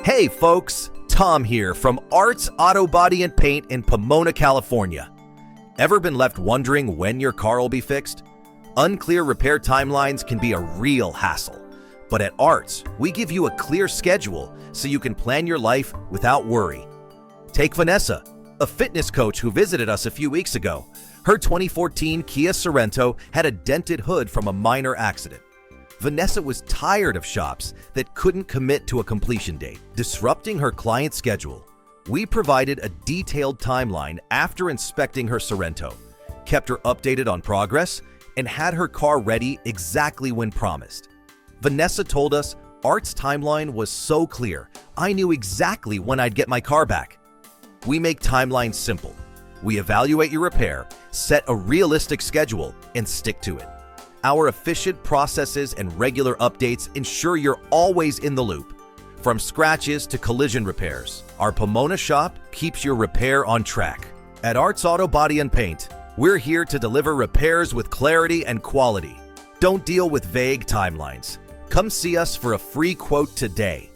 Hey folks, Tom here from Arts Auto Body and Paint in Pomona, California. Ever been left wondering when your car will be fixed? Unclear repair timelines can be a real hassle, but at Arts, we give you a clear schedule so you can plan your life without worry. Take Vanessa, a fitness coach who visited us a few weeks ago. Her 2014 Kia Sorento had a dented hood from a minor accident. Vanessa was tired of shops that couldn't commit to a completion date, disrupting her client's schedule. We provided a detailed timeline after inspecting her Sorento, kept her updated on progress, and had her car ready exactly when promised. Vanessa told us Art's timeline was so clear, I knew exactly when I'd get my car back. We make timelines simple. We evaluate your repair, set a realistic schedule, and stick to it. Our efficient processes and regular updates ensure you're always in the loop. From scratches to collision repairs, our Pomona shop keeps your repair on track. At Arts Auto Body and Paint, we're here to deliver repairs with clarity and quality. Don't deal with vague timelines. Come see us for a free quote today.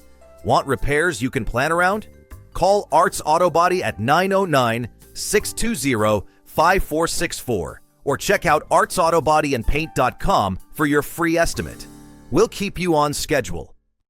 Want repairs you can plan around? Call Arts Auto Body at 909-620-5464 or check out artsautobodyandpaint.com for your free estimate. We'll keep you on schedule.